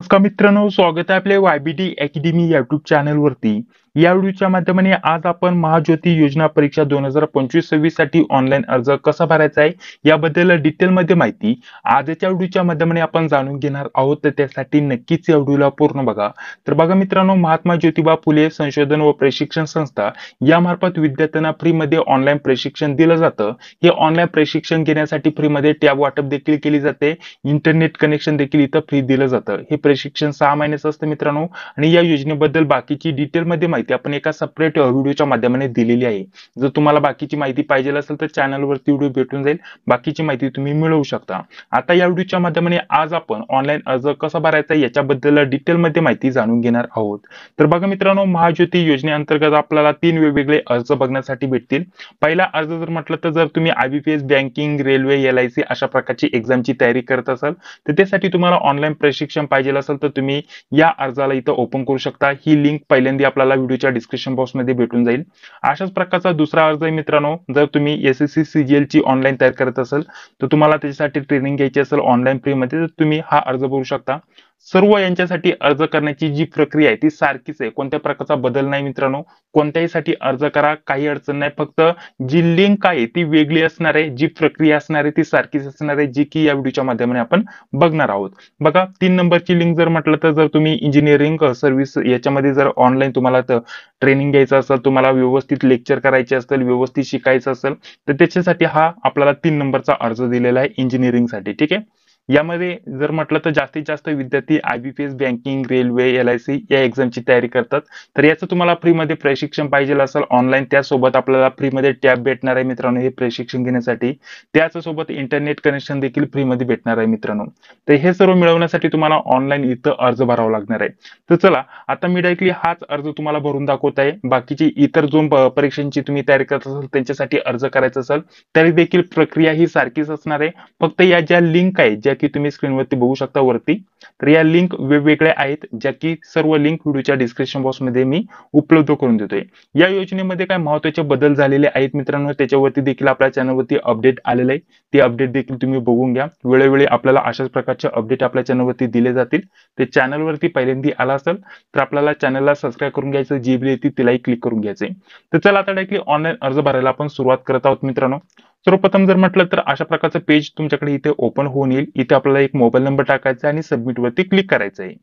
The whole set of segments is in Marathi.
नमस्कार मित्रांनो, स्वागत आहे आपल्या YBD अकॅडमी युट्यूब चॅनल वरती. या व्हिडिओच्या माध्यमाने आज आपण महाज्योती योजना परीक्षा 2025-26 साठी ऑनलाईन अर्ज कसा भरायचा आहे याबद्दल डिटेलमध्ये माहिती आजच्या व्हिडिओच्या माध्यमाने आपण जाणून घेणार आहोत. तर त्यासाठी नक्कीच या व्हिडिओला पूर्ण बघा. तर बघा मित्रांनो, महात्मा ज्योतिबा फुले संशोधन व प्रशिक्षण संस्था यामार्फत विद्यार्थ्यांना फ्रीमध्ये ऑनलाईन प्रशिक्षण दिलं जातं. हे ऑनलाईन प्रशिक्षण घेण्यासाठी फ्रीमध्ये टॅब वाटप देखील केली जाते. इंटरनेट कनेक्शन देखील इथं फ्री दिलं जातं. हे प्रशिक्षण 6 महिन्याचं असतं मित्रांनो. आणि या योजनेबद्दल बाकीची डिटेलमध्ये माहिती आपण एका सेपरेट व्हिडिओच्या माध्यमाने दिलेली आहे. जर तुम्हाला बाकीची माहिती पाहिजे असेल तर चॅनलवरती व्हिडिओ भेटून जाईल. बाकीची माहिती तुम्ही मिळवू शकता. आता या व्हिडिओच्या माध्यमाने आज आपण ऑनलाईन अर्ज कसा भरायचा याच्याबद्दल डिटेलमध्ये माहिती जाणून घेणार आहोत. तर बघा मित्रांनो, महाज्योती योजनेअंतर्गत आपल्याला 3 वेगवेगळे अर्ज बघण्यासाठी भेटतील. पहिला अर्ज जर म्हटलं तर जर तुम्ही IBPS, बँकिंग, रेल्वे, LIC अशा प्रकारची एक्झामची तयारी करत असाल तर त्यासाठी तुम्हाला ऑनलाईन प्रशिक्षण पाहिजे असेल तर तुम्ही या अर्जाला इथं ओपन करू शकता. ही लिंक पहिल्यांदा आपल्याला व्हिडिओच्या डिस्क्रिप्शन बॉक्समध्ये भेटून जाईल. अशाच प्रकारचा दुसरा अर्ज आहे मित्रांनो, जर तुम्ही SSC CGL ची ऑनलाईन तयार करत असाल तर तुम्हाला त्याच्यासाठी ट्रेनिंग घ्यायची असेल ऑनलाईन फ्री मध्ये तर तुम्ही हा अर्ज भरू शकता. सर्व यांच्यासाठी अर्ज करण्याची जी प्रक्रिया आहे ती सारखीच आहे. कोणत्या प्रकारचा बदल नाही मित्रांनो. कोणत्याही साठी अर्ज करा, काही अडचण नाही. फक्त जी लिंक आहे ती वेगळी असणार आहे, जी प्रक्रिया असणार आहे ती सारखीच असणार आहे, जी की या व्हिडिओच्या माध्यमाने आपण बघणार आहोत. बघा 3 नंबरची लिंक जर म्हटलं तर जर तुम्ही इंजिनिअरिंग सर्व्हिस याच्यामध्ये जर ऑनलाईन तुम्हाला ट्रेनिंग घ्यायचं असेल, तुम्हाला व्यवस्थित लेक्चर करायचे असेल, व्यवस्थित शिकायचं असेल तर त्याच्यासाठी हा आपल्याला 3 नंबरचा अर्ज दिलेला आहे इंजिनिअरिंग साठी. ठीक आहे. यामध्ये जर म्हटलं तर जास्तीत जास्त विद्यार्थी IBPS, बँकिंग, रेल्वे, LIC या एक्झामची तयारी करतात. तर याचं तुम्हाला फ्रीमध्ये प्रशिक्षण पाहिजे असेल ऑनलाईन, त्यासोबत आपल्याला फ्रीमध्ये टॅब भेटणार आहे मित्रांनो हे प्रशिक्षण घेण्यासाठी. त्याचसोबत इंटरनेट कनेक्शन देखील फ्रीमध्ये भेटणार आहे मित्रांनो. तर हे सर्व मिळवण्यासाठी तुम्हाला ऑनलाईन इथं अर्ज भरावा लागणार आहे. तर चला आता मी डायरेक्टली हाच अर्ज तुम्हाला भरून दाखवत आहे. बाकीची इतर जो परीक्षांची तुम्ही तयारी करत असाल त्यांच्यासाठी अर्ज करायचा असेल तरी देखील प्रक्रिया ही सारखीच असणार आहे. फक्त या ज्या लिंक आहेत ज्या की तुम्ही स्क्रीनवरती बघू शकता वरती, तर या लिंक वेगवेगळ्या आहेत ज्या की सर्व लिंक व्हिडिओच्या डिस्क्रिप्शन बॉक्स मध्ये मी उपलब्ध करून देतोय. या योजनेमध्ये काय महत्त्वाचे बदल झालेले आहेत मित्रांनो, त्याच्यावरती देखील आपल्या चॅनलवरती अपडेट आलेले आहे. ते अपडेट देखील तुम्ही बघून घ्या. वेळोवेळी आपल्याला अशाच प्रकारचे अपडेट आपल्या चॅनलवरती दिले जातील. ते चॅनलवरती पहिल्यांदा आला असेल तर आपल्याला चॅनलला सबस्क्राईब करून घ्यायचं, जी बिल येते तिलाही क्लिक करून घ्यायचंय. तर चला आता डायरेक्टली ऑनलाईन अर्ज भरायला आपण सुरुवात करत आहोत मित्रांनो. सर्वप्रथम जर म्हटलं तर अशा प्रकारचं पेज तुमच्याकडे इथे ओपन होऊन येईल. इथे आपल्याला एक मोबाईल नंबर टाकायचा आणि सबमिट वरती क्लिक करायचं आहे.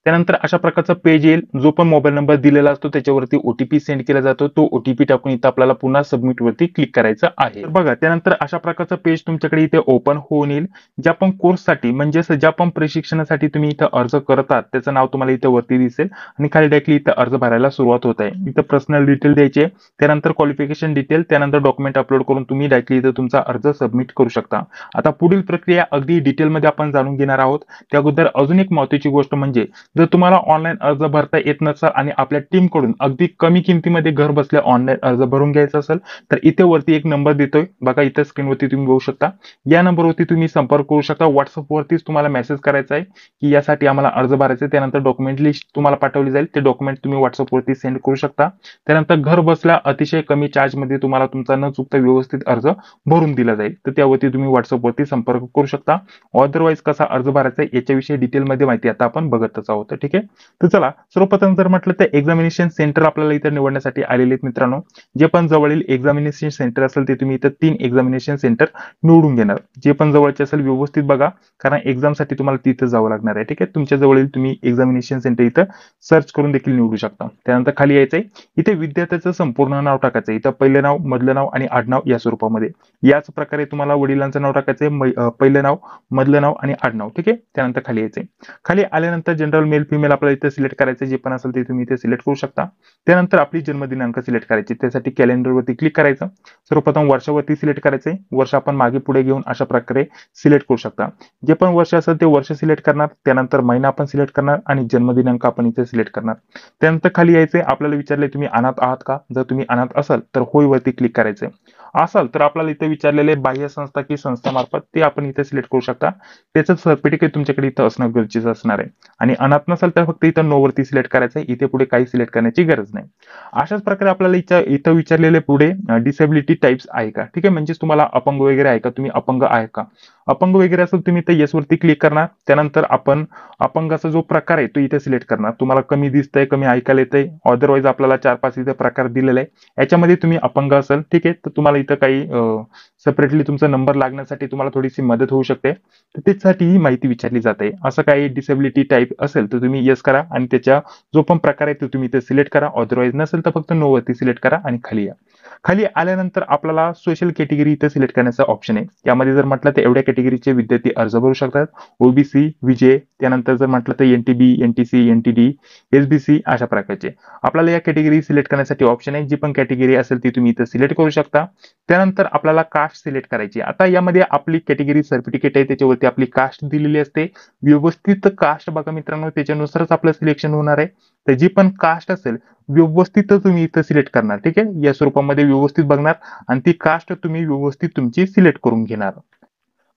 त्यानंतर अशा प्रकारचा पेज येईल. जो पण मोबाईल नंबर दिलेला असतो त्याच्यावरती OTP सेंड केला जातो. तो OTP टाकून इथं आपल्याला पुन्हा सबमिट वरती क्लिक करायचं आहे. तर बघा त्यानंतर अशा प्रकारचं पेज तुमच्याकडे इथे ओपन होऊन येईल. ज्या पण कोर्ससाठी म्हणजेच ज्या पण प्रशिक्षणासाठी तुम्ही इथं अर्ज करतात त्याचं नाव तुम्हाला इथे वरती दिसेल आणि खाली डायरेक्टली इथं अर्ज भरायला सुरुवात होत आहे. इथं पर्सनल डिटेल द्यायचे, त्यानंतर क्वालिफिकेशन डिटेल, त्यानंतर डॉक्युमेंट अपलोड करून तुम्ही डायरेक्टली इथं तुमचा अर्ज सबमिट करू शकता. आता पुढील प्रक्रिया अगदी डिटेलमध्ये आपण जाणून घेणार आहोत. त्या अगोदर अजून एक महत्त्वाची गोष्ट म्हणजे जर तुम्हाला ऑनलाईन अर्ज भरता येत नसेल आणि आपल्या टीम कडून अगदी कमी किमतीमध्ये घर बसल्या ऑनलाईन अर्ज भरून घ्यायचा असेल तर इथे वरती एक नंबर देतोय बघा, इथे स्क्रीनवरती तुम्ही बघू शकता. या नंबरवरती तुम्ही संपर्क करू शकता. व्हॉट्सअप वरतीच तुम्हाला मेसेज करायचा आहे की यासाठी आम्हाला अर्ज भरायचा आहे. त्यानंतर डॉक्युमेंट लिस्ट तुम्हाला पाठवली जाईल. ते डॉक्युमेंट तुम्ही व्हॉट्सअप वरती सेंड करू शकता. त्यानंतर घर बसल्या अतिशय कमी चार्ज मध्ये तुम्हाला तुमचा न चुकता व्यवस्थित अर्ज भरून दिला जाईल. तर त्यावरती तुम्ही व्हॉट्सअप वरती संपर्क करू शकता. अदरवाईज कसा अर्ज भरायचा याच्याविषयी डिटेलमध्ये माहिती आता आपण बघतच आहोत. ठीक आहे. तर चला सर्वप्रथम जर म्हटलं तर एक्झामिनेशन सेंटर आपल्याला इथे निवडण्यासाठी आलेले आहेत मित्रांनो. जे पण जवळील एक्झामिनेशन सेंटर असेल ते तुम्ही इथं 3 एक्झामिनेशन सेंटर निवडून घेणार. जे पण जवळचे असेल व्यवस्थित बघा, कारण एक्झामसाठी तुम्हाला तिथं जावं लागणार आहे. ठीक आहे. तुमच्या जवळील तुम्ही एक्झामिनेशन सेंटर इथं सर्च करून देखील निवडू शकता. त्यानंतर खाली यायचंय, इथे विद्यार्थ्याचं संपूर्ण नाव टाकायचं. इथं पहिलं नाव, मधलं नाव आणि आडनाव या स्वरूपामध्ये. याच प्रकारे तुम्हाला वडिलांचं नाव टाकायचंय, पहिलं नाव, मधलं नाव आणि आडनाव. ठीक आहे. त्यानंतर खाली यायचंय. खाली आल्यानंतर जनरल मेल फिमेल आपल्याला इथे सिलेक्ट करायचं, जे पण असेल ते तुम्ही इथे सिलेक्ट करू शकता. त्यानंतर आपली जन्मदिनांक सिलेक्ट करायची. त्यासाठी कॅलेंडर वरती क्लिक करायचं. सर्वप्रथम वर्षावरती सिलेक्ट करायचंय. वर्ष आपण मागे पुढे घेऊन अशा प्रकारे सिलेक्ट करू शकता. जे पण वर्ष असेल ते वर्ष सिलेक्ट करणार. त्यानंतर महिना आपण सिलेक्ट करणार आणि जन्मदिनांक आपण इथे सिलेक्ट करणार. त्यानंतर खाली यायचंय. आपल्याला विचारले तुम्ही अनाथ आहात का? जर तुम्ही अनाथ असाल तर होय वरती क्लिक करायचंय. असाल तर आपल्याला इथे विचारलेले बाह्य संस्था की संस्थामार्फत ते आपण इथे सिलेक्ट करू शकता. त्याचं सर्टिफिकेट तुमच्याकडे इथं असणं गरजेचं असणार आहे. आणि अनाथ नसेल तर फक्त इथं नो वरती सिलेक्ट करायचं आहे. इथे पुढे काही सिलेक्ट करण्याची गरज नाही. अशाच प्रकारे आपल्याला इथं विचारलेले पुढे डिसेबिलिटी टाइप्स आहे का. ठीक आहे. म्हणजेच तुम्हाला अपंग वगैरे आहे का, तुम्ही अपंग आहे का. अपंग वगैरे असेल तुम्ही इथे येस वरती क्लिक करणार. त्यानंतर आपण अपंगाचा जो प्रकार आहे तो इथे सिलेक्ट करणार. तुम्हाला कमी दिसतंय, कमी ऐकायला येतंय, अदरवाईज आपल्याला 4-5 इथे प्रकार दिलेला आहे. याच्यामध्ये तुम्ही अपंग असेल, ठीक आहे, तर तुम्हाला इथं काही सेपरेटली तुमचा नंबर लागण्यासाठी तुम्हाला थोडीशी मदत होऊ शकते. तर त्यासाठी ही माहिती विचारली जाते. असं काही डिसेबिलिटी टाईप असेल तर तुम्ही येस करा आणि त्याच्या जो पण प्रकार आहे तो तुम्ही इथे सिलेक्ट करा. अदरवाईज नसेल तर फक्त नो वरती सिलेक्ट करा आणि खाली या. खाली आल्यानंतर आपल्याला सोशल कॅटेगरी इथे सिलेक्ट करण्याचा ऑप्शन आहे. यामध्ये जर म्हटलं तर एवढ्या कॅटेगरीचे विद्यार्थी अर्ज भरू शकतात. ओबीसी, विजय, त्यानंतर जर म्हटलं तर एनटीबी, एनटीसी, एनटीडी, एसबीसी अशा प्रकारचे आपल्याला या कॅटेगरी सिलेक्ट करण्यासाठी ऑप्शन आहे. जी पण कॅटेगरी असेल ती तुम्ही इथे सिलेक्ट करू शकता. त्यानंतर आपल्याला कास्ट सिलेक्ट करायची. आता यामध्ये आपली कॅटेगरी सर्टिफिकेट आहे, त्याच्यावरती आपली कास्ट दिलेली असते. व्यवस्थित कास्ट बघा मित्रांनो, त्याच्यानुसारच आपलं सिलेक्शन होणार आहे. तर जी पण कास्ट असेल व्यवस्थित तुम्ही इथं सिलेक्ट करणार. ठीक आहे, या स्वरूपामध्ये व्यवस्थित बघणार आणि ती कास्ट तुम्ही व्यवस्थित तुमची सिलेक्ट करून घेणार.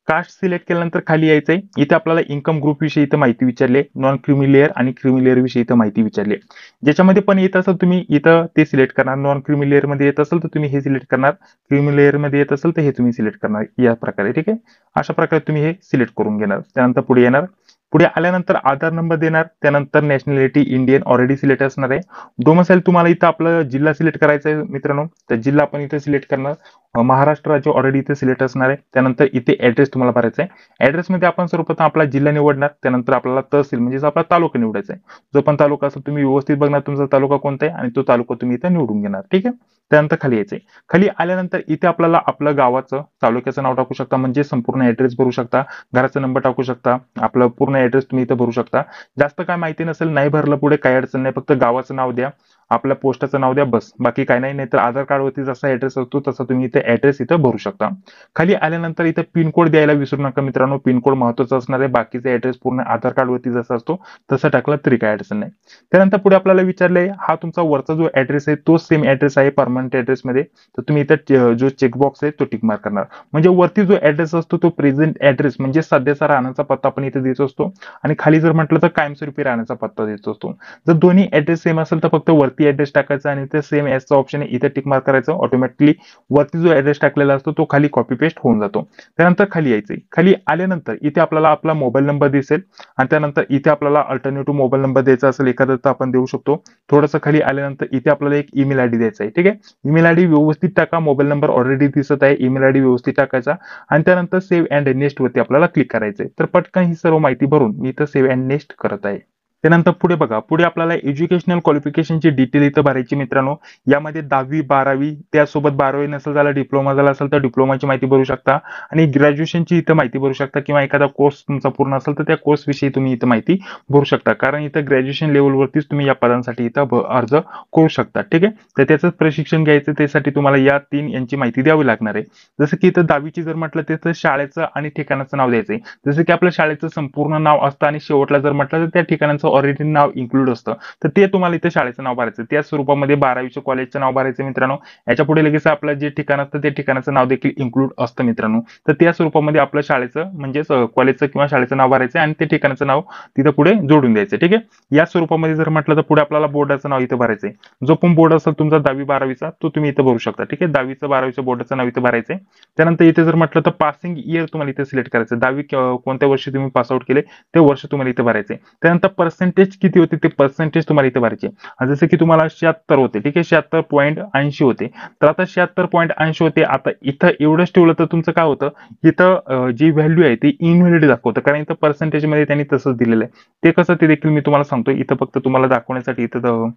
कास्ट सिलेक्ट केल्यानंतर खाली यायचंय. इथे आपल्याला इन्कम ग्रुप विषयी इथं माहिती विचारली, नॉन क्रिमिलेअर आणि क्रिमिलेअर विषयी इथं माहिती विचारली. ज्याच्यामध्ये पण येत असेल तुम्ही इथं ते सिलेक्ट करणार. नॉन क्रिमिलेअर मध्ये येत असेल तर तुम्ही हे सिलेक्ट करणार. क्रिमिलेअर मध्ये येत असेल तर हे तुम्ही सिलेक्ट करणार. या प्रकारे, ठीक आहे, अशा प्रकारे तुम्ही हे सिलेक्ट करून घेणार. त्यानंतर पुढे येणार. पुढे आल्यानंतर आधार नंबर देणार. त्यानंतर नॅशनॅलिटी इंडियन ऑलरेडी सिलेक्ट असणार आहे. डोमिसाईल तुम्हाला इथं आपलं जिल्हा सिलेक्ट करायचा आहे मित्रांनो, तर जिल्हा आपण इथे सिलेक्ट करणार. महाराष्ट्र राज्य ऑलरेडी इथे सिलेक्ट असणार आहे. त्यानंतर इथे ऍड्रेस तुम्हाला भरायचा आहे. ऍड्रेस मध्ये आपण सर्वप्रथम आपला जिल्हा निवडणार. त्यानंतर आपल्याला तहसील म्हणजे आपला तालुका निवडायचा आहे. जो पण तालुका असेल तुम्ही व्यवस्थित बघणार तुमचा तालुका कोणता आहे आणि तो तालुका तुम्ही इथे निवडून घेणार. ठीक आहे, त्यानंतर खाली यायचंय. खाली आल्यानंतर इथे आपल्याला आपलं गावाचं तालुक्याचं नाव टाकू शकता, म्हणजे संपूर्ण ऍड्रेस भरू शकता. घराचा नंबर टाकू शकता. आपलं पूर्ण ऍड्रेस तुम्ही इथे भरू शकता. जास्त काय माहिती नसेल नाही भरलं पुढे काही अडचण नाही, फक्त गावाचं नाव द्या, आपल्या पोस्टाचं नाव द्या, बस, बाकी काय नाही. नाहीतर आधार कार्ड वरती जसा ऍड्रेस असतो तसा तुम्ही इथे ऍड्रेस इथं भरू शकता. खाली आल्यानंतर इथे पिनकोड द्यायला विसरू नका मित्रांनो, पिनकोड महत्वाचा असणार आहे. बाकीचा ऍड्रेस पूर्ण आधार कार्ड वरती जसा असतो तसा टाकला तरी काय अडचण नाही. त्यानंतर पुढे आपल्याला विचारलंय हा तुमचा वरचा जो ऍड्रेस आहे तो सेम ऍड्रेस आहे परमनंट ऍड्रेस मध्ये, तर तुम्ही इथे जो चेकबॉक्स आहे तो टिक मार्क करणार. म्हणजे वरती जो ऍड्रेस असतो तो प्रेझेंट ऍड्रेस म्हणजे सध्याचा राहण्याचा पत्ता आपण इथे देत असतो आणि खाली जर म्हटलं तर कायमस्वरूपी राहण्याचा पत्ता देत असतो. जर दोन्ही ऍड्रेस सेम असेल तर फक्त वरती ऍड्रेस टाकायचा आणि ते सेम चा ऑप्शन आहे इथे टिक मार्क करायचं. ऑटोमॅटिकली वरती जो ऍड्रेस टाकलेला असतो तो खाली कॉपी पेस्ट होऊन जातो. त्यानंतर खाली यायचंय. खाली आल्यानंतर इथे आपल्याला आपला मोबाईल नंबर दिसेल आणि त्यानंतर इथे आपल्याला अल्टरनेटिव्ह मोबाईल नंबर द्यायचा असेल एखादा तर आपण देऊ शकतो. थोडंसं खाली आल्यानंतर इथे आपल्याला एक ईमेल आयडी द्यायचा आहे. ठीक आहे, ईमेल आयडी व्यवस्थित टाका. मोबाईल नंबर ऑलरेडी दिसत आहे, ईमेल आयडी व्यवस्थित टाकायचा आणि त्यानंतर सेव्ह अँड नेक्स्ट वरती आपल्याला क्लिक करायचंय. तर पटकन ही सर्व माहिती भरून मी इथं सेव्ह अँड नेक्स्ट करत आहे. त्यानंतर पुढे बघा, पुढे आपल्याला एज्युकेशनल क्वालिफिकेशनची डिटेल इथं भरायची मित्रांनो. यामध्ये 10वी 12वी त्यासोबत 12वी नसेल झाला डिप्लोमा झाला असेल तर डिप्लोमाची माहिती भरू शकता आणि ग्रॅज्युएशनची इथं माहिती भरू शकता किंवा एखादा कोर्स तुमचा पूर्ण असेल तर त्या कोर्स विषयी तुम्ही इथं माहिती भरू शकता. कारण इथं ग्रॅज्युएशन लेवलवरतीच तुम्ही या पदांसाठी इथं अर्ज करू शकता. ठीक आहे, तर त्याचं प्रशिक्षण घ्यायचं त्यासाठी तुम्हाला या 3 यांची माहिती द्यावी लागणार आहे. जसं की इथं 10वीची जर म्हटलं तर शाळेचं आणि ठिकाणाचं नाव द्यायचंय. जसं की आपल्या शाळेचं संपूर्ण नाव असतं आणि शेवटला जर म्हटलं तर त्या ठिकाणाचं ऑलरेडी नाव इन्क्लूड असतं, तर ते तुम्हाला इथे शाळेचं नाव भरायचं. त्याच स्वरूपामध्ये 12वीच्या कॉलेजचं नाव भरायचं मित्रांनो. याच्या पुढे लगेच आपलं जे ठिकाण असतं ते ठिकाणाचं नाव देखील इन्क्लूड असतं मित्रांनो. तर त्या स्वरूपामध्ये आपलं शाळेचं म्हणजेच कॉलेजचं किंवा शाळेचं नाव भरायचं आणि ते ठिकाणाचं नाव तिथं पुढे जोडून द्यायचं. ठीक आहे, या स्वरूपामध्ये जर म्हटलं तर पुढे आपल्याला बोर्डाचं नाव इथं भरायचंय. जो पण बोर्ड असेल तुमचा 10वी 12वीचा तो तुम्ही इथं भरू शकता. ठीक आहे, 10वीचं 12वीचं बोर्डाचं नाव इथं भरायचंय. त्यानंतर इथे जर म्हटलं तर पासिंग इयर तुम्हाला इथे सिलेक्ट करायचं. 10वी कोणत्या वर्षी तुम्ही पासआउट केले ते वर्ष तुम्हाला इथे भरायचंय. त्यानंतर पर्सेंटेज किती होते ते पर्सेंटेज तुम्हाला इथे भरायचे. जसं की तुम्हाला 76 होते, ठीक आहे, 76.80 होते. तर आता 76.80 होते. आता इथं एवढंच ठेवलं तर तुमचं काय होतं, इथं जी व्हॅल्यू आहे ती इनव्हॅलिड दाखवतं, कारण इथं पर्सेंटेज मध्ये त्यांनी तसंच दिलेलं आहे. ते कसं ते देखील मी तुम्हाला सांगतो. इथं फक्त तुम्हाला दाखवण्यासाठी इथं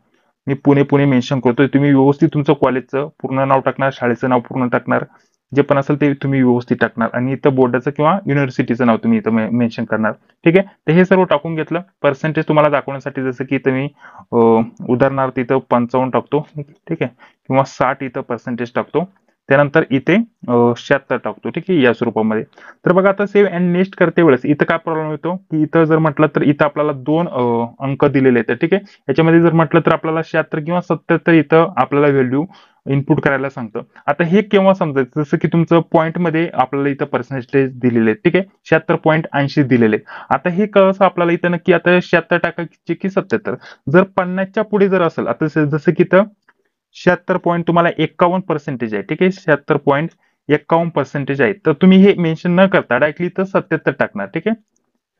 मी पुणे पुणे मेन्शन करतोय. तुम्ही व्यवस्थित तुमचं कॉलेजचं पूर्ण नाव टाकणार, शाळेचं नाव पूर्ण टाकणार, जे पण असेल ते तुम्ही व्यवस्थित टाकणार आणि इथं बोर्डाचं किंवा युनिव्हर्सिटीचं नाव तुम्ही इथं मेन्शन करणार. ठीक आहे, तर हे सर्व टाकून घेतलं. पर्सेंटेज तुम्हाला दाखवण्यासाठी जसं की तुम्ही उदाहरणार्थ इथं 55 टाकतो, ठीक आहे, किंवा 60 इथं पर्सेंटेज टाकतो. त्यानंतर इथे 76 टाकतो. ठीक आहे, या स्वरूपामध्ये. तर बघा आता सेव्ह अँड नेक्स्ट करते वेळेस इथं काय प्रॉब्लेम येतो की इथं जर म्हटलं तर इथं आपल्याला 2 अंक दिलेले आहेत. ठीक आहे, याच्यामध्ये जर म्हटलं तर आपल्याला 76 किंवा 77 इथं आपल्याला व्हॅल्यू इनपुट करायला सांगतं. आता हे केव्हा समजायचं, जसं की तुमचं पॉईंट मध्ये आपल्याला इथं पर्सेंटेज दिलेले आहेत. ठीक आहे, 76.80 दिलेले आहेत. आता हे कसं आपल्याला इथं नक्की आता 76 टाकायचे की 77. जर 50च्या पुढे जर असेल, आता जसं की इथं 76 पॉईंट तुम्हाला 51% आहे. ठीक आहे, 76 51% आहे. तर तुम्ही हे मेन्शन न करता डायरेक्टली इथं 77 टाकणार. ठीक आहे.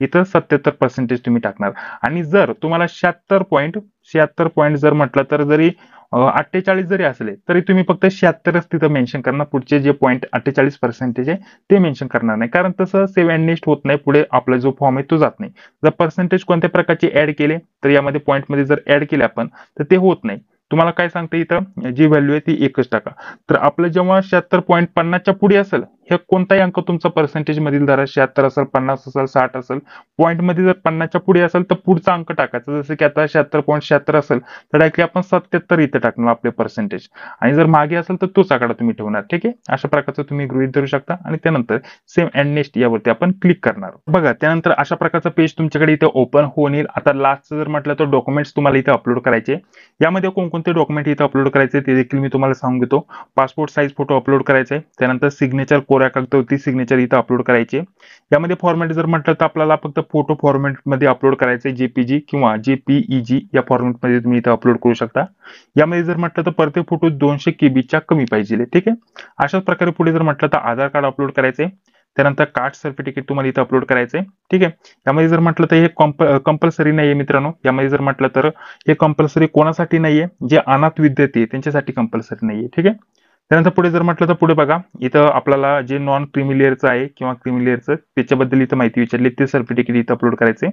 इथं 77% तुम्ही टाकणार आणि जर तुम्हाला 76 पॉईंट जर म्हटलं तर जरी 48 जरी असले तरी तुम्ही फक्त 76च तिथं मेन्शन करणार. पुढचे जे पॉईंट 48% आहे ते मेन्शन करणार नाही, कारण तसं सेव्ह अँड नेक्स्ट होत नाही. पुढे आपला जो फॉर्म आहे तो जात नाही. जर पर्सेंटेज कोणत्या प्रकारचे ऍड केले तर यामध्ये पॉईंटमध्ये जर ऍड केले आपण तर ते होत नाही. तुम्हाला काय सांगते इथं जी व्हॅल्यू आहे ती एकच टाका. तर आपलं जेव्हा 76.50च्या पुढे असेल, हे कोणताही अंक तुमचा पर्सेंटेज मधील धरा, 76 असेल, 50 असेल, 60 असेल, पॉईंट मध्ये जर 50च्या पुढे असेल तर पुढचा अंक टाकायचा. जसं की आता 76.76 असेल तर डायरेक्टली आपण 77 इथे टाकणार आपले पर्सेंटेज, आणि जर मागे असेल तर तोच आकडा तुम्ही ठेवणार. ठीक आहे. अशा प्रकारचं तुम्ही गृहीत धरू शकता आणि त्यानंतर सेम अँड नेक्स्ट यावरती आपण क्लिक करणार. बघा, त्यानंतर अशा प्रकारचं पेज तुमच्याकडे इथे ओपन होऊन येईल. आता लास्ट जर म्हटलं तर डॉक्युमेंट्स तुम्हाला इथे अपलोड करायचे. यामध्ये कोणकोणते डॉक्युमेंट इथे अपलोड करायचे ते देखील मी तुम्हाला सांगून देतो. पासपोर्ट साईज फोटो अपलोड करायचे, त्यानंतर सिग्नेचर कोऱ्या कागदावरती सिग्नेचर इथं अपलोड करायचे. यामध्ये फॉर्मॅट जर म्हटलं तर आपल्याला फक्त फोटो फॉर्मॅट मध्ये अपलोड करायचे, जेपीजी किंवा जेपीईजी या फॉर्मॅट मध्ये तुम्ही इथं अपलोड करू शकता. यामध्ये जर म्हटलं तर प्रत्येक फोटो 200 केबीच्या कमी पाहिजे. ठीक आहे. अशाच प्रकारे पुढे जर म्हटलं तर आधार कार्ड अपलोड करायचे, त्यानंतर कास्ट सर्टिफिकेट तुम्हाला इथं अपलोड करायचंय. ठीक आहे. यामध्ये जर म्हटलं तर हे कंपल्सरी नाहीये मित्रांनो. यामध्ये जर म्हटलं तर हे कंपल्सरी कोणासाठी नाहीये, जे अनाथ विद्यार्थी आहे त्यांच्यासाठी कंपल्सरी नाहीये. ठीक आहे. त्यानंतर पुढे जर म्हटलं तर पुढे बघा, इथं आपल्याला जे नॉन क्रिमिलियरचं आहे किंवा क्रिमिलियरचं त्याच्याबद्दल इथं माहिती विचारली, ते सर्टिफिकेट इथं अपलोड करायचे.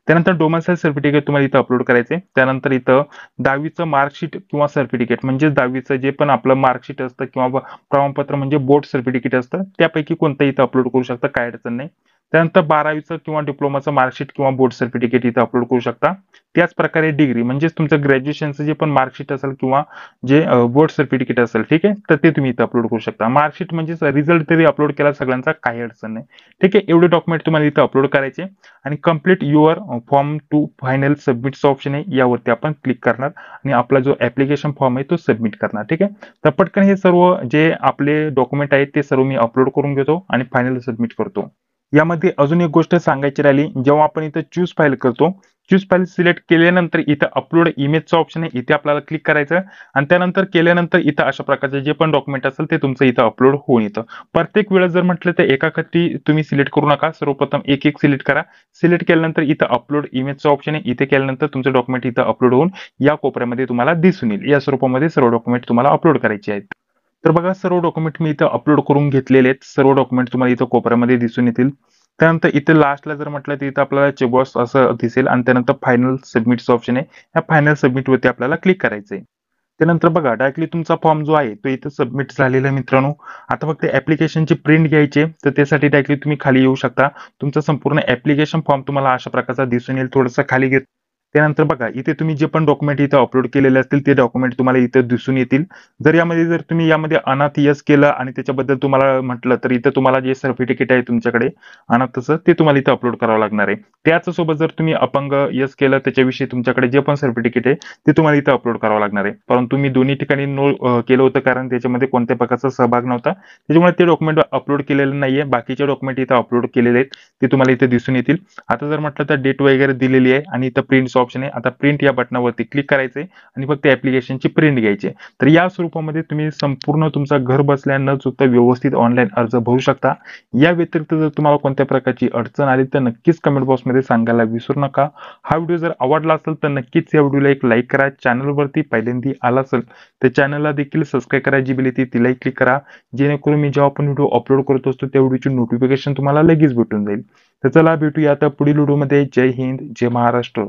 त्यानंतर डोमेसाईल सर्टिफिकेट तुम्हाला इथं अपलोड करायचे. त्यानंतर इथं 10वीचं मार्कशीट किंवा सर्टिफिकेट म्हणजे 10वीचं जे पण आपलं मार्कशीट असतं किंवा प्रमाणपत्र म्हणजे बोर्ड सर्टिफिकेट असतं त्यापैकी कोणतं इथं अपलोड करू शकता, काय अडचण नाही. त्यानंतर 12वीचं किंवा डिप्लोमाचं मार्कशीट किंवा बोर्ड सर्टिफिकेट इथं अपलोड करू शकता. त्याच प्रकारे डिग्री म्हणजेच तुमचं ग्रॅज्युएशनचं जे पण मार्कशीट असेल किंवा जे बोर्ड सर्टिफिकेट असेल, ठीक आहे, तर ते तुम्ही इथं अपलोड करू शकता. मार्कशीट म्हणजे रिझल्ट तरी अपलोड केला सगळ्यांचा, काही अडचण नाही. ठीक आहे. एवढे डॉक्युमेंट तुम्हाला इथं अपलोड करायचे आणि complete your form to final सबमिटचं ऑप्शन आहे, यावरती आपण क्लिक करणार आणि आपला जो ऍप्लिकेशन फॉर्म आहे तो सबमिट करणार. ठीक आहे. तर पटकन हे सर्व जे आपले डॉक्युमेंट आहेत ते सर्व मी अपलोड करून घेतो आणि फायनल सबमिट करतो. यामध्ये अजून एक गोष्ट सांगायची राहिली, जेव्हा आपण इथं चूज फाईल करतो, चूज फाईल सिलेक्ट केल्यानंतर इथं अपलोड इमेजचं ऑप्शन आहे, इथे आपल्याला क्लिक करायचं आणि त्यानंतर केल्यानंतर इथं अशा प्रकारचे जे पण डॉक्युमेंट असेल ते तुमचं इथं अपलोड होऊन येतं. प्रत्येक वेळेस जर म्हटलं तर एकाखट्टी तुम्ही सिलेक्ट करू नका, सर्वप्रथम एक एक सिलेक्ट करा. सिलेक्ट केल्यानंतर इथं अपलोड इमेजचं ऑप्शन आहे, इथे केल्यानंतर तुमचं डॉक्युमेंट इथं अपलोड होऊन या कोपऱ्यामध्ये तुम्हाला दिसून येईल. या स्वरूपामध्ये सर्व डॉक्युमेंट तुम्हाला अपलोड करायचे आहेत. तर बघा, सर्व डॉक्युमेंट मी इथं अपलोड करून घेतलेले आहेत. सर्व डॉक्युमेंट तुम्हाला इथं कोपऱ्यामध्ये दिसून येतील. त्यानंतर इथे लास्टला जर म्हटलं तर इथं आपल्याला चेकबॉक्स असं दिसेल आणि त्यानंतर फायनल सबमिटचं ऑप्शन आहे. या फायनल सबमिट वरती आपल्याला क्लिक करायचं आहे. त्यानंतर बघा, डायरेक्टली तुमचा फॉर्म जो आहे तो इथं सबमिट झालेला आहे मित्रांनो. आता फक्त ऍप्लिकेशनची प्रिंट घ्यायची आहे, तर त्यासाठी डायरेक्टली तुम्ही खाली येऊ शकता. तुमचा संपूर्ण ऍप्लिकेशन फॉर्म तुम्हाला अशा प्रकारचा दिसून येईल. थोडंसं खाली घेत त्यानंतर बघा, इथे तुम्ही जे पण डॉक्युमेंट इथं अपलोड केलेले असतील ते डॉक्युमेंट तुम्हाला इथं दिसून येतील. जर तुम्ही यामध्ये अनाथ यस केलं आणि त्याच्याबद्दल तुम्हाला म्हटलं तर इथं तुम्हाला जे सर्टिफिकेट आहे तुमच्याकडे अनाथचं ते तुम्हाला इथं अपलोड करावं लागणार आहे. त्याच सोबत जर तुम्ही अपंग यस केलं त्याच्याविषयी तुमच्याकडे जे पण सर्टिफिकेट आहे ते तुम्हाला इथं अपलोड करावं लागणार आहे. परंतु मी दोन्ही ठिकाणी नो केलं होतं, कारण त्याच्यामध्ये कोणत्या प्रकारचा सहभाग नव्हता, त्याच्यामुळे ते डॉक्युमेंट अपलोड केलेलं नाहीये. बाकीचे डॉक्युमेंट इथं अपलोड केलेले आहेत ते तुम्हाला इथे दिसून येतील. आता जर म्हटलं तर डेट वगैरे दिलेली आहे आणि इथं प्रिंट ऑप्शन आहे. आता प्रिंट या बटनावरती क्लिक करायचंय आणि फक्त ऍप्लिकेशनची प्रिंट घ्यायची. तर या स्वरूपामध्ये तुम्ही संपूर्ण तुमचा घर बसल्या न चुकता व्यवस्थित ऑनलाईन अर्ज भरू शकता. या व्यतिरिक्त जर तुम्हाला कोणत्या प्रकारची अडचण आली तर नक्कीच कमेंट बॉक्समध्ये सांगायला विसरू नका. हा व्हिडिओ जर आवडला असेल तर नक्कीच या व्हिडिओला एक लाईक करा. चॅनलवरती पहिल्यांदा आला असेल तर चॅनलला देखील सबस्क्राईब करायची बिल येते तिलाही क्लिक करा, जेणेकरून मी जेव्हा आपण व्हिडिओ अपलोड करत असतो त्या व्हिडिओची नोटिफिकेशन तुम्हाला लगेच भेटून जाईल. तर चला भेटूया आता पुढील व्हिडिओमध्ये. जय हिंद, जय महाराष्ट्र.